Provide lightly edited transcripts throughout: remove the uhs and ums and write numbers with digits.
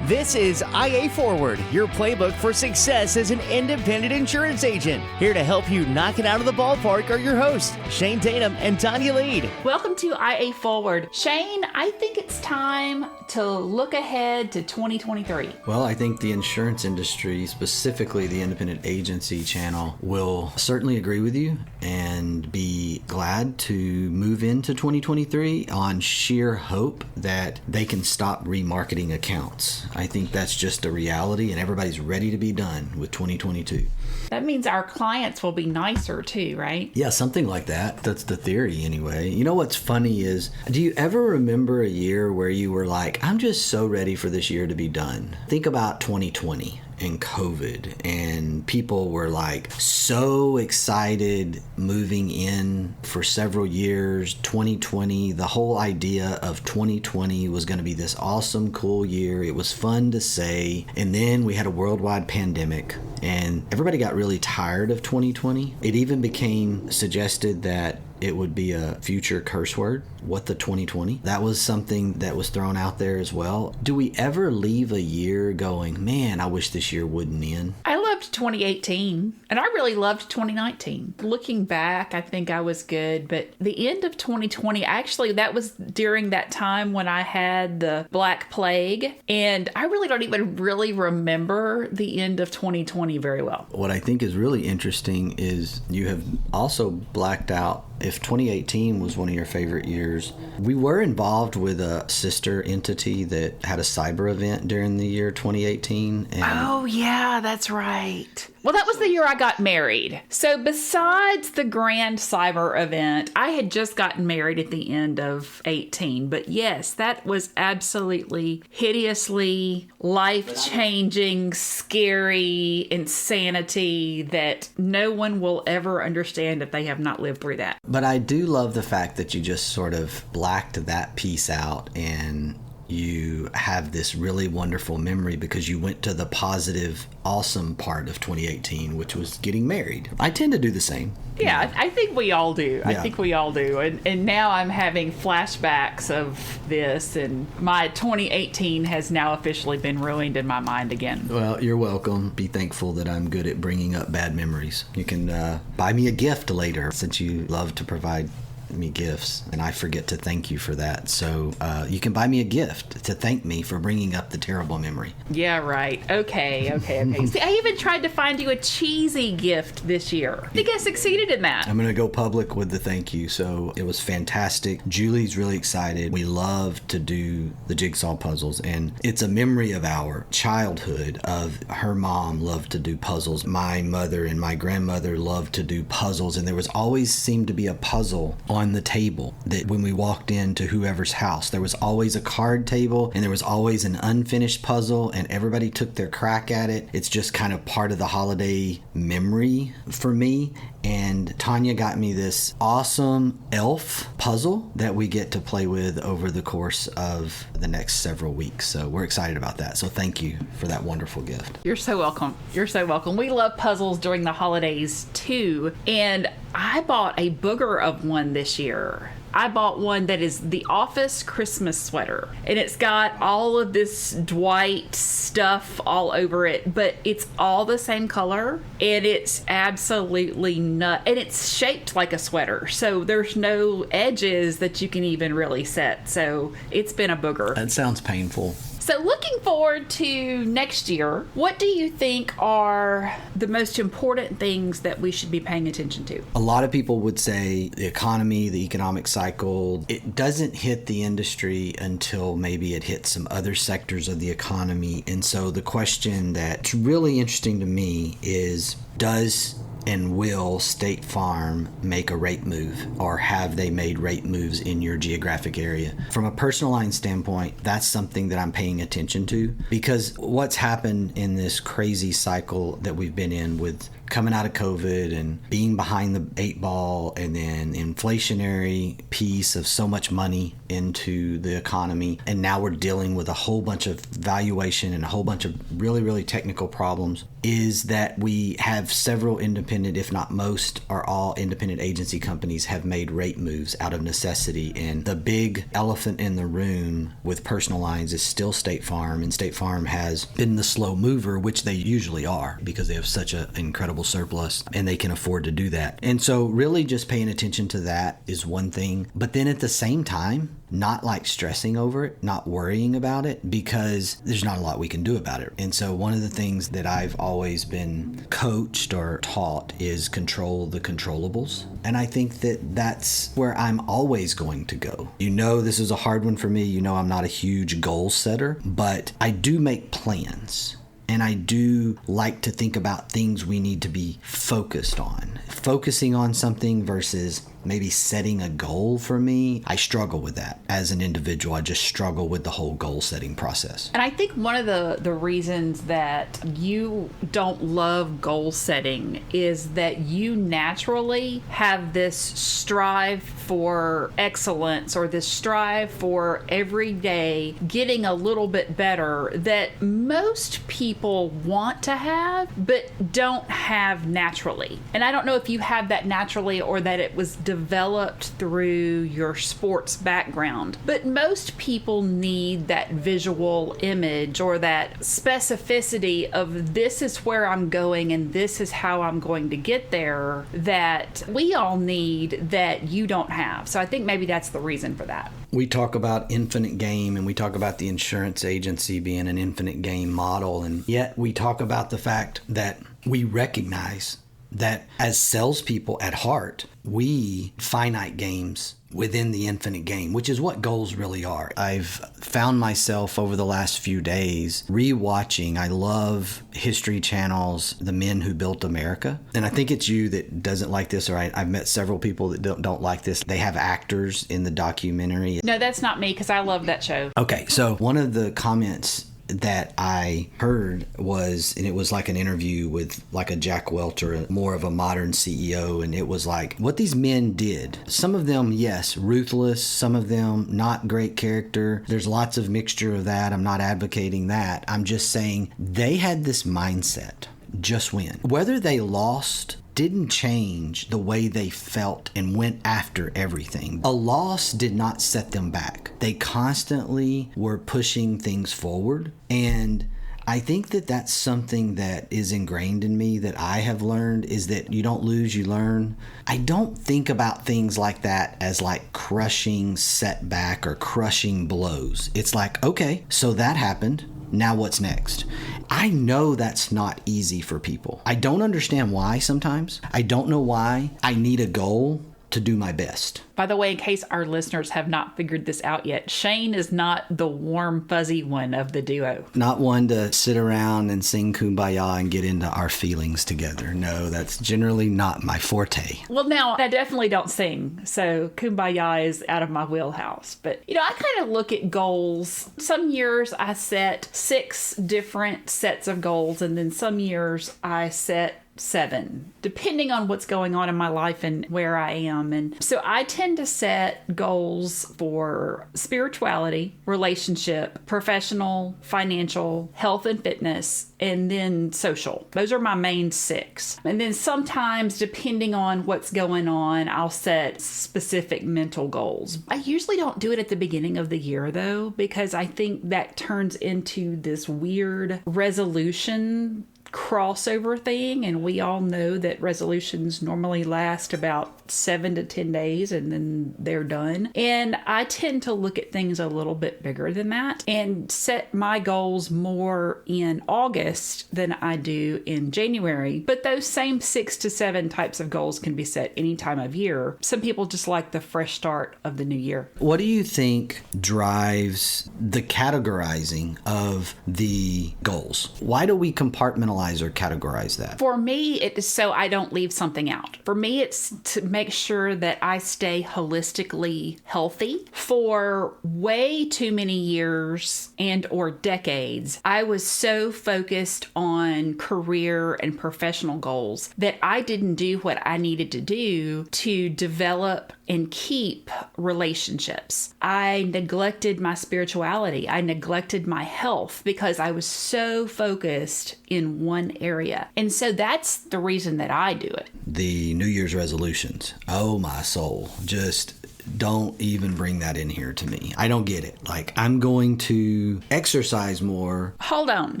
This is IA Forward, your playbook for success as an independent insurance agent. Here to help you knock it out of the ballpark are your hosts, Shane Tatum and Tonya Lead. Welcome to IA Forward. Shane, I think it's time to look ahead to 2023. Well, I think the insurance industry, specifically the independent agency channel, will certainly agree with you and be glad to move into 2023 on sheer hope that they can stop remarketing accounts. I think that's just a reality, and everybody's ready to be done with 2022. That means our clients will be nicer too, right? Yeah, something like that. That's the theory anyway. You know what's funny is, do you ever remember a year where you were like, I'm just so ready for this year to be done? Think about 2020 and COVID, and people were like so excited moving in for several years. 2020, the whole idea of 2020 was going to be this awesome, cool year. It was fun to say. And then we had a worldwide pandemic, and everybody got really tired of 2020. It even became suggested that it would be a future curse word. What the 2020? That was something that was thrown out there as well. Do we ever leave a year going, man, I wish this year wouldn't end? I loved 2018, and I really loved 2019. Looking back, I think I was good, but the end of 2020, actually, that was during that time when I had the Black Plague, and I really don't even really remember the end of 2020 very well. What I think is really interesting is you have also blacked out. If 2018 was one of your favorite years, we were involved with a sister entity that had a cyber event during the year 2018. Oh, yeah, that's right. Well, that was the year I got married. So besides the grand cyber event, I had just gotten married at the end of 18. But yes, that was absolutely hideously life-changing, scary insanity that no one will ever understand if they have not lived through that. But I do love the fact that you just sort of blacked that piece out and you have this really wonderful memory because you went to the positive, awesome part of 2018, which was getting married. I tend to do the same. Yeah, I think we all do. I think we all do. And now I'm having flashbacks of this, and my 2018 has now officially been ruined in my mind again. Well, you're welcome. Be thankful that I'm good at bringing up bad memories. You can buy me a gift later, since you love to provide me gifts, and I forget to thank you for that. So you can buy me a gift to thank me for bringing up the terrible memory. Yeah, right. Okay. See, I even tried to find you a cheesy gift this year. I think I succeeded in that. I'm going to go public with the thank you. So it was fantastic. Julie's really excited. We love to do the jigsaw puzzles, and it's a memory of our childhood. Of her mom loved to do puzzles. My mother and my grandmother loved to do puzzles, and there was always seemed to be a puzzle on the table that when we walked into whoever's house, there was always a card table and there was always an unfinished puzzle, and everybody took their crack at it. It's just kind of part of the holiday memory for me. And Tonya got me this awesome elf puzzle that we get to play with over the course of the next several weeks. So we're excited about that. So thank you for that wonderful gift. You're so welcome. You're so welcome. We love puzzles during the holidays too. And I bought a booger of one this year. I bought one that is the Office Christmas sweater, and it's got all of this Dwight stuff all over it, but it's all the same color, and it's absolutely and it's shaped like a sweater, so there's no edges that you can even really set. So it's been a booger. That sounds painful. So looking forward to next year, what do you think are the most important things that we should be paying attention to? A lot of people would say the economy, the economic cycle, it doesn't hit the industry until maybe it hits some other sectors of the economy. And so the question that's really interesting to me is, does and will State Farm make a rate move, or have they made rate moves in your geographic area? From a personal line standpoint, that's something that I'm paying attention to, because what's happened in this crazy cycle that we've been in with coming out of COVID and being behind the eight ball, and then inflationary piece of so much money into the economy, and now we're dealing with a whole bunch of valuation and a whole bunch of really, really technical problems, is that we have several independent, if not most, or all independent agency companies have made rate moves out of necessity. And the big elephant in the room with personal lines is still State Farm, and State Farm has been the slow mover, which they usually are because they have such an incredible surplus and they can afford to do that. And so really just paying attention to that is one thing, but then at the same time, not like stressing over it, not worrying about it, because there's not a lot we can do about it. And so one of the things that I've always been coached or taught is control the controllables. And I think that that's where I'm always going to go. You know, this is a hard one for me. You know, I'm not a huge goal setter, but I do make plans. And I do like to think about things we need to be focused on. Focusing on something versus maybe setting a goal for me, I struggle with that. As an individual, I just struggle with the whole goal setting process. And I think one of the reasons that you don't love goal setting is that you naturally have this strive for excellence, or this strive for every day getting a little bit better, that most people want to have but don't have naturally. And I don't know if you have that naturally or that it was developed through your sports background, but most people need that visual image or that specificity of this is where I'm going and this is how I'm going to get there, that we all need, that you don't have. So I think maybe that's the reason for that. We talk about infinite game, and we talk about the insurance agency being an infinite game model, and yet we talk about the fact that we recognize that as salespeople at heart, we finite games within the infinite game, which is what goals really are. I've found myself over the last few days rewatching. I love History Channel's The Men Who Built America. And I think it's you that doesn't like this, or I've met several people that don't like this. They have actors in the documentary. No, that's not me, because I love that show. Okay, so one of the comments that I heard was, and it was like an interview with like a Jack Welcher, more of a modern CEO, and it was like what these men did. Some of them, yes, ruthless, some of them not great character. There's lots of mixture of that. I'm not advocating that. I'm just saying they had this mindset, just win. Whether they lost didn't change the way they felt and went after everything. A loss did not set them back. They constantly were pushing things forward. And I think that that's something that is ingrained in me, that I have learned, is that you don't lose, you learn. I don't think about things like that as like crushing setback or crushing blows. It's like, okay, so that happened. Now what's next? I know that's not easy for people. I don't understand why sometimes. I don't know why. I need a goal to do my best. By the way, in case our listeners have not figured this out yet, Shane is not the warm, fuzzy one of the duo. Not one to sit around and sing Kumbaya and get into our feelings together. No, that's generally not my forte. Well, now, I definitely don't sing, so Kumbaya is out of my wheelhouse. But, you know, I kind of look at goals. Some years I set 6 different sets of goals, and then some years I set 7, depending on what's going on in my life and where I am. And so I tend to set goals for spirituality, relationship, professional, financial, health and fitness, and then social. Those are my main 6. And then sometimes, depending on what's going on, I'll set specific mental goals. I usually don't do it at the beginning of the year, though, because I think that turns into this weird resolution crossover thing, and we all know that resolutions normally last about 7 to 10 days and then they're done. And I tend to look at things a little bit bigger than that and set my goals more in August than I do in January. But those same 6 to 7 types of goals can be set any time of year. Some people just like the fresh start of the new year. What do you think drives the categorizing of the goals? Why do we compartmentalize or categorize that? For me, it is so I don't leave something out. For me, it's to make sure that I stay holistically healthy. For way too many years and or decades, I was so focused on career and professional goals that I didn't do what I needed to do to develop and keep relationships. I neglected my spirituality. I neglected my health because I was so focused in one area. And so that's the reason that I do it. The New Year's resolutions. Oh, my soul. Just don't even bring that in here to me. I don't get it. Like, I'm going to exercise more. Hold on.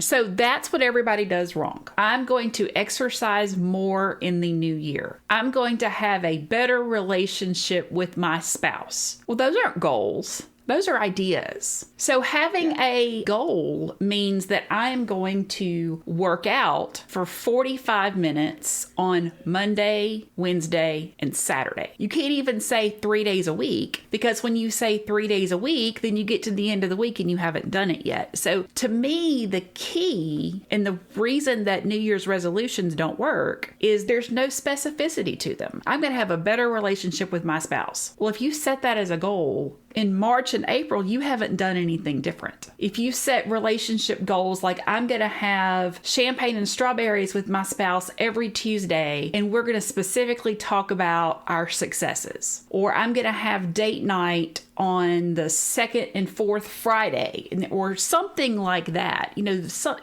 So that's what everybody does wrong. I'm going to exercise more in the new year. I'm going to have a better relationship with my spouse. Well, those aren't goals. Those are ideas. So having a goal means that I'm going to work out for 45 minutes on Monday, Wednesday, and Saturday. You can't even say 3 days a week, because when you say 3 days a week, then you get to the end of the week and you haven't done it yet. So to me, the key and the reason that New Year's resolutions don't work is there's no specificity to them. I'm going to have a better relationship with my spouse. Well, if you set that as a goal, in March and April, you haven't done anything different. If you set relationship goals like I'm going to have champagne and strawberries with my spouse every Tuesday, and we're going to specifically talk about our successes, or I'm going to have date night on the second and fourth Friday, or something like that,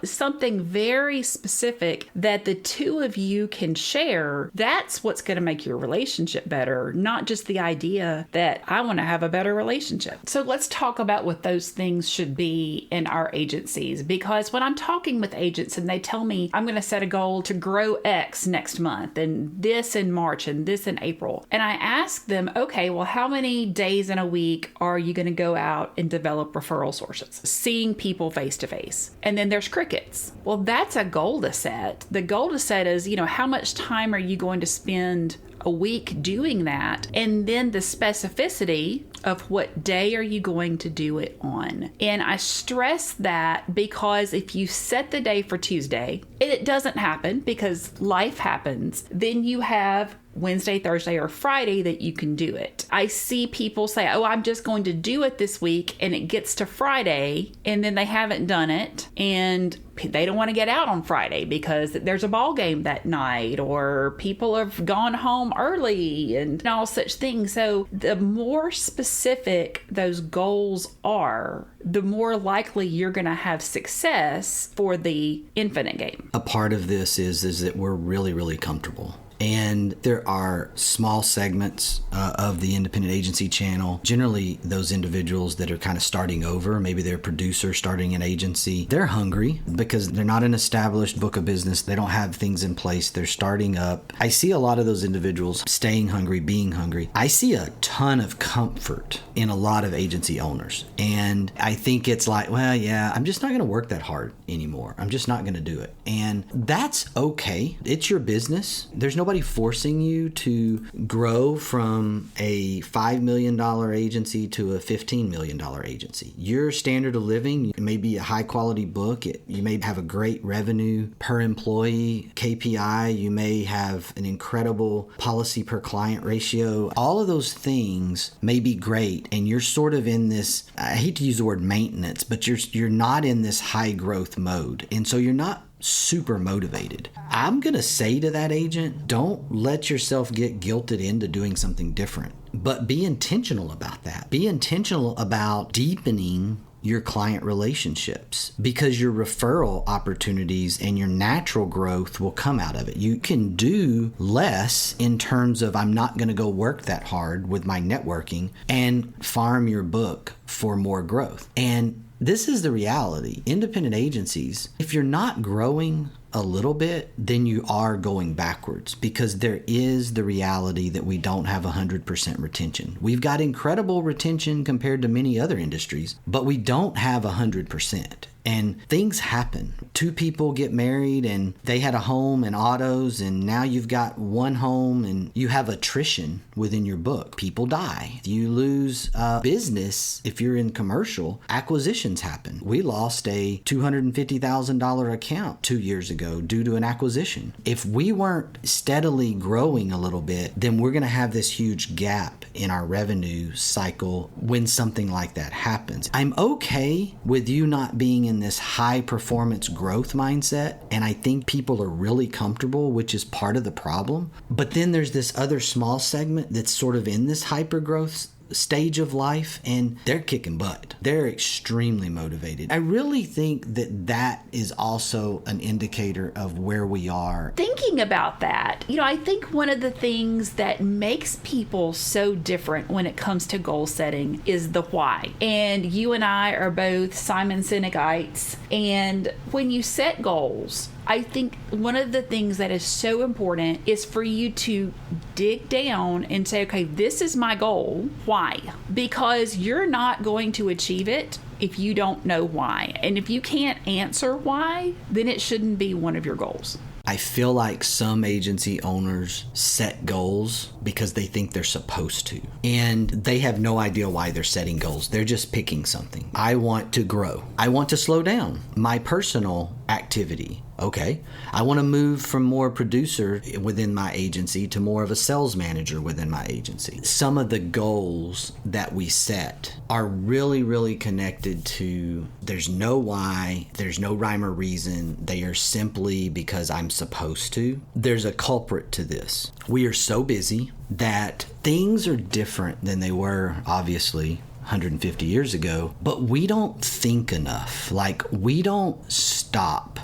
something very specific that the two of you can share, that's what's going to make your relationship better, not just the idea that I want to have a better relationship. So let's talk about what those things should be in our agencies, because when I'm talking with agents and they tell me I'm going to set a goal to grow X next month and this in March and this in April, and I ask them, okay, well, how many days in a week are you going to go out and develop referral sources, seeing people face to face? And then there's crickets. Well, that's a goal to set. The goal to set is, how much time are you going to spend a week doing that? And then the specificity of what day are you going to do it on. And I stress that because if you set the day for Tuesday and it doesn't happen because life happens, then you have Wednesday, Thursday, or Friday that you can do it. I see people say, oh, I'm just going to do it this week, and it gets to Friday and then they haven't done it and they don't want to get out on Friday because there's a ball game that night, or people have gone home early and all such things. So the more specific those goals are, the more likely you're going to have success for the infinite game. A part of this is that we're really, really comfortable. And there are small segments of the independent agency channel. Generally, those individuals that are kind of starting over, maybe they're a producer starting an agency, they're hungry because they're not an established book of business. They don't have things in place. They're starting up. I see a lot of those individuals staying hungry, being hungry. I see a ton of comfort in a lot of agency owners. And I think it's like, well, yeah, I'm just not going to work that hard anymore. I'm just not going to do it. And that's okay. It's your business. There's nobody forcing you to grow from a $5 million agency to a $15 million agency. Your standard of living may be a high quality book. You may have a great revenue per employee KPI. You may have an incredible policy per client ratio. All of those things may be great. And you're sort of in this, I hate to use the word maintenance, but you're not in this high growth mode. And so you're not super motivated. I'm going to say to that agent, don't let yourself get guilted into doing something different, but be intentional about that. Be intentional about deepening your client relationships, because your referral opportunities and your natural growth will come out of it. You can do less in terms of I'm not going to go work that hard with my networking and farm your book for more growth. And this is the reality. Independent agencies, if you're not growing a little bit, then you are going backwards, because there is the reality that we don't have 100% retention. We've got incredible retention compared to many other industries, but we don't have 100%. And things happen. Two people get married and they had a home and autos, and now you've got one home and you have attrition within your book. People die. You lose business. If you're in commercial, acquisitions happen. We lost a $250,000 account 2 years ago due to an acquisition. If we weren't steadily growing a little bit, then we're going to have this huge gap in our revenue cycle when something like that happens. I'm okay with you not being in in this high performance growth mindset, and I think people are really comfortable, which is part of the problem. But then there's this other small segment that's sort of in this hyper growth stage of life, and they're kicking butt. They're extremely motivated. I really think that that is also an indicator of where we are. Thinking about that, I think one of the things that makes people so different when it comes to goal setting is the why. And you and I are both Simon Sinekites, and when you set goals, I think one of the things that is so important is for you to dig down and say, okay, this is my goal. Why? Because you're not going to achieve it if you don't know why. And if you can't answer why, then it shouldn't be one of your goals. I feel like some agency owners set goals because they think they're supposed to. And they have no idea why they're setting goals. They're just picking something. I want to grow. I want to slow down my personal activity. Okay, I want to move from more producer within my agency to more of a sales manager within my agency. Some of the goals that we set are really, really connected to there's no why, there's no rhyme or reason. They are simply because I'm supposed to. There's a culprit to this. We are so busy that things are different than they were, obviously, 150 years ago, but we don't think enough. Like, we don't stop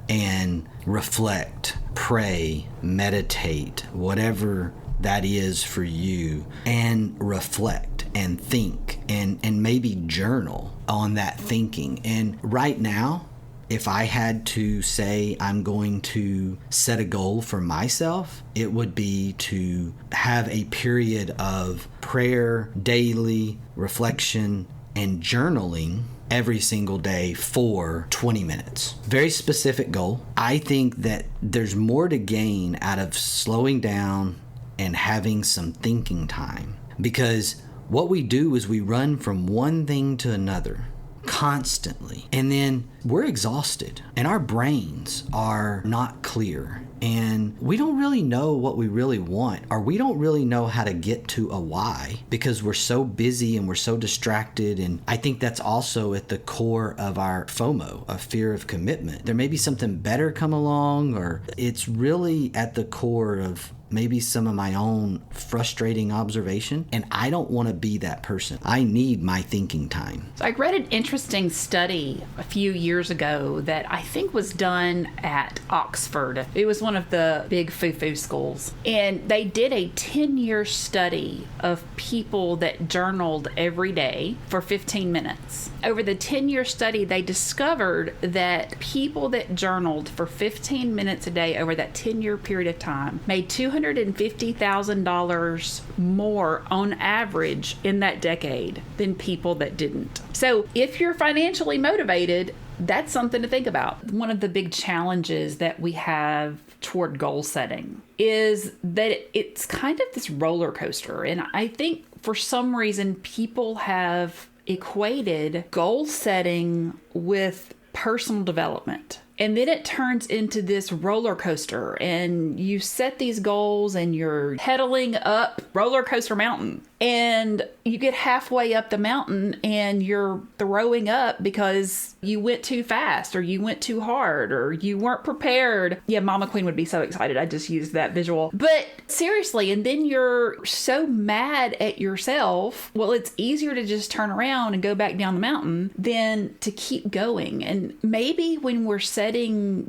and reflect, pray, meditate, whatever that is for you, and reflect and think and maybe journal on that thinking. And right now, if I had to say I'm going to set a goal for myself, it would be to have a period of prayer, daily reflection, and journaling every single day for 20 minutes. Very specific goal. I think that there's more to gain out of slowing down and having some thinking time, because what we do is we run from one thing to another constantly, and then we're exhausted and our brains are not clear, and we don't really know what we really want, or we don't really know how to get to a why because we're so busy and we're so distracted. And I think that's also at the core of our FOMO, a fear of commitment. There may be something better come along, or it's really at the core of maybe some of my own frustrating observation, and I don't want to be that person. I need my thinking time. So I read an interesting study a few years ago that I think was done at Oxford. It was one of the big foo-foo schools, and they did a 10-year study of people that journaled every day for 15 minutes. Over the 10-year study, they discovered that people that journaled for 15 minutes a day over that 10-year period of time made $250,000 more on average in that decade than people that didn't. So if you're financially motivated, that's something to think about. One of the big challenges that we have toward goal setting is that it's kind of this roller coaster. And I think for some reason people have equated goal setting with personal development. And then it turns into this roller coaster, and you set these goals and you're pedaling up roller coaster mountain, and you get halfway up the mountain and you're throwing up because you went too fast, or you went too hard, or you weren't prepared. Yeah, Mama Queen would be so excited. I just used that visual. But seriously, and then you're so mad at yourself. Well, it's easier to just turn around and go back down the mountain than to keep going. And maybe when we're setting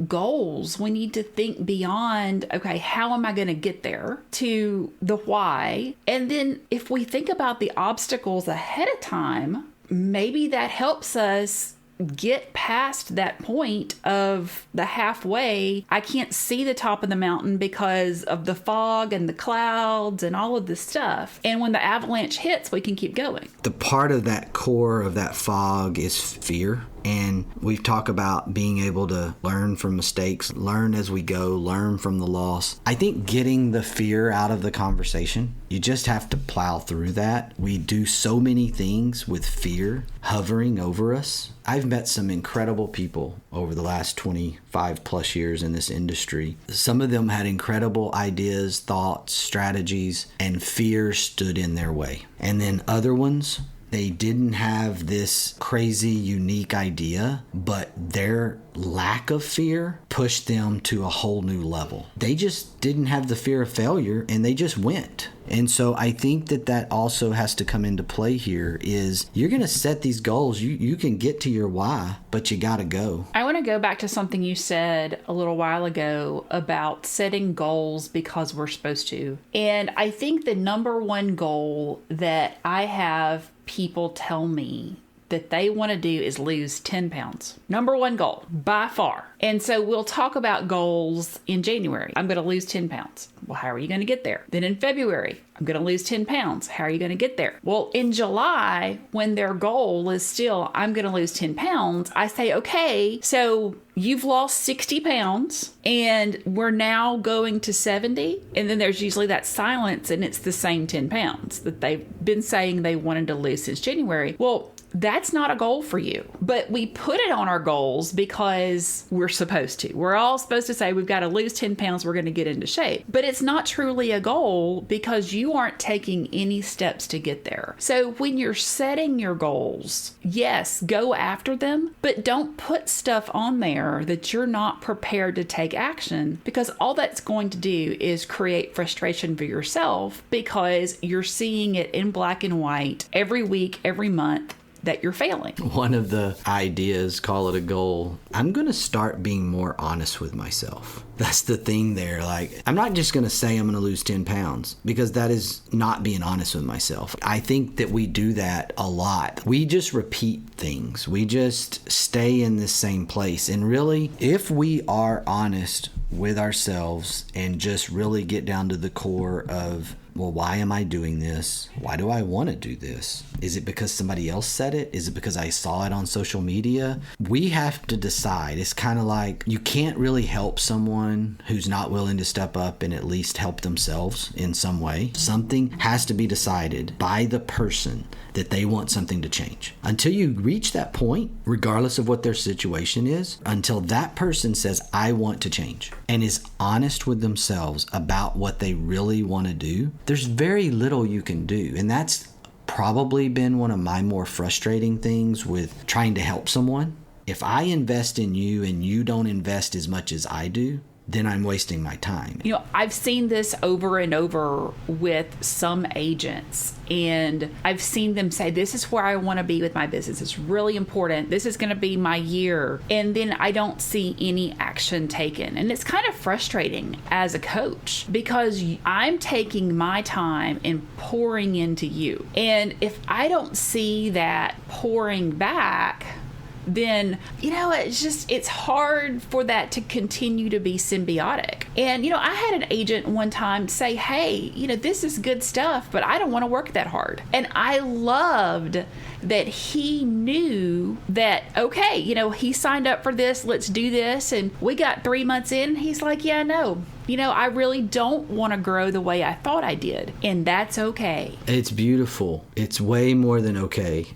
goals, we need to think beyond, okay, how am I going to get there, to the why. And then if we think about the obstacles ahead of time, maybe that helps us get past that point of the halfway. I can't see the top of the mountain because of the fog and the clouds and all of this stuff. And when the avalanche hits, we can keep going. The part of that core of that fog is fear. And we've talked about being able to learn from mistakes, learn as we go, learn from the loss. I think getting the fear out of the conversation, you just have to plow through that. We do so many things with fear hovering over us. I've met some incredible people over the last 25 plus years in this industry. Some of them had incredible ideas, thoughts, strategies, and fear stood in their way. And then other ones, They didn't have this crazy, unique idea, but their lack of fear pushed them to a whole new level. They just didn't have the fear of failure, and they just went. And so I think that also has to come into play here is you're going to set these goals. You can get to your why, but you got to go. I want to go back to something you said a little while ago about setting goals because we're supposed to. And I think the number one goal that I have people tell me that they want to do is lose 10 pounds. Number one goal, by far. And so we'll talk about goals in January. I'm going to lose 10 pounds. Well, how are you going to get there? Then in February, I'm going to lose 10 pounds. How are you going to get there? Well, in July, when their goal is still, I'm going to lose 10 pounds, I say, okay, so you've lost 60 pounds and we're now going to 70. And then there's usually that silence and it's the same 10 pounds that they've been saying they wanted to lose since January. Well, that's not a goal for you, but we put it on our goals because we're supposed to. We're all supposed to say we've got to lose 10 pounds. We're going to get into shape, but it's not truly a goal because you aren't taking any steps to get there. So when you're setting your goals, yes, go after them, but don't put stuff on there that you're not prepared to take action, because all that's going to do is create frustration for yourself because you're seeing it in black and white every week, every month, that you're failing. One of the ideas, call it a goal, I'm going to start being more honest with myself. That's the thing there. Like, I'm not just going to say I'm going to lose 10 pounds because that is not being honest with myself. I think that we do that a lot. We just repeat things. We just stay in the same place. And really, if we are honest with ourselves and just really get down to the core of, well, why am I doing this? Why do I want to do this? Is it because somebody else said it? Is it because I saw it on social media? We have to decide. It's kind of like you can't really help someone who's not willing to step up and at least help themselves in some way. Something has to be decided by the person that they want something to change. Until you reach that point, regardless of what their situation is, until that person says, I want to change, and is honest with themselves about what they really want to do, there's very little you can do. And that's probably been one of my more frustrating things with trying to help someone. If I invest in you and you don't invest as much as I do, then I'm wasting my time. You know, I've seen this over and over with some agents, and I've seen them say, this is where I want to be with my business. It's really important. This is going to be my year. And then I don't see any action taken. And it's kind of frustrating as a coach because I'm taking my time and pouring into you. And if I don't see that pouring back, then, you know, it's hard for that to continue to be symbiotic. And, you know, I had an agent one time say, hey, you know, this is good stuff, but I don't want to work that hard. And I loved that he knew that, okay, you know, he signed up for this, let's do this. And we got 3 months in, he's like, yeah, no, you know, I really don't want to grow the way I thought I did. And that's okay. It's beautiful. It's way more than okay.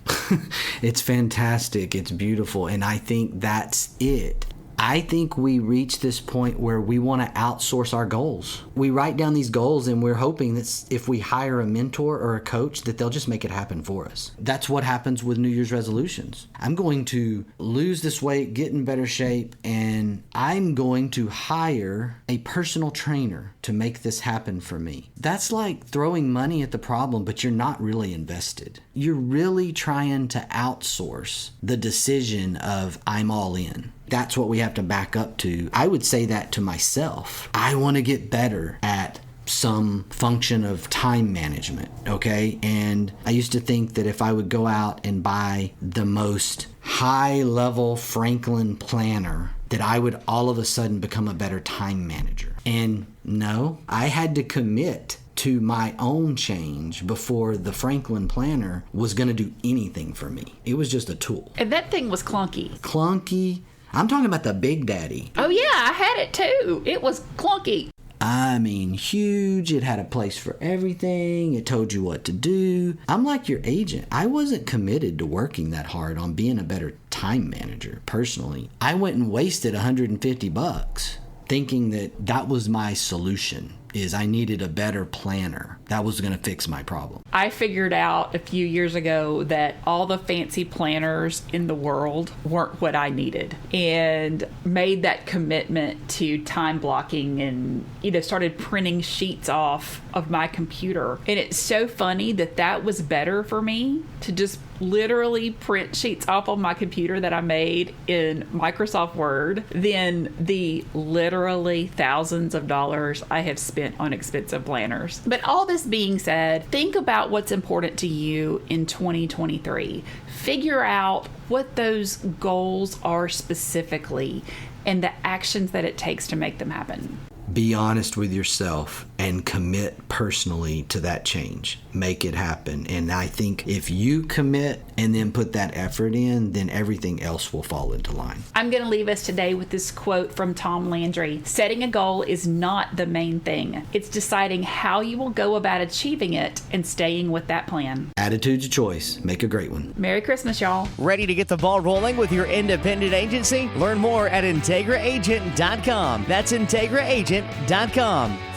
It's fantastic. It's beautiful. And I think that's it. I think we reach this point where we want to outsource our goals. We write down these goals and we're hoping that if we hire a mentor or a coach that they'll just make it happen for us. That's what happens with New Year's resolutions. I'm going to lose this weight, get in better shape, and I'm going to hire a personal trainer to make this happen for me. That's like throwing money at the problem, but you're not really invested. You're really trying to outsource the decision of I'm all in. That's what we have to back up to. I would say that to myself. I want to get better at some function of time management, okay? And I used to think that if I would go out and buy the most high-level Franklin planner, that I would all of a sudden become a better time manager. And no, I had to commit to my own change before the Franklin planner was going to do anything for me. It was just a tool. And that thing was clunky. Clunky. I'm talking about the Big Daddy. Oh yeah, I had it too. It was clunky. I mean, huge. It had a place for everything. It told you what to do. I'm like your agent. I wasn't committed to working that hard on being a better time manager, personally. I went and wasted $150 thinking that that was my solution. is I needed a better planner. That was going to fix my problem. I figured out a few years ago that all the fancy planners in the world weren't what I needed, and made that commitment to time blocking and started printing sheets off of my computer. And it's so funny that was better for me to just literally print sheets off of my computer that I made in Microsoft Word than the literally thousands of dollars I have spent on expensive planners. But all this being said, think about what's important to you in 2023. Figure out what those goals are specifically and the actions that it takes to make them happen. Be honest with yourself and commit personally to that change. Make it happen. And I think if you commit and then put that effort in, then everything else will fall into line. I'm going to leave us today with this quote from Tom Landry. Setting a goal is not the main thing. It's deciding how you will go about achieving it and staying with that plan. Attitude's a choice. Make a great one. Merry Christmas, y'all. Ready to get the ball rolling with your independent agency? Learn more at IntegraAgent.com. That's IntegraAgent.com.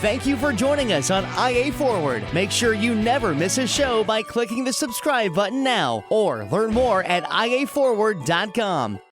Thank you for joining us on IA Forward. Make sure you never miss a show by clicking the subscribe button now, or learn more at IAForward.com.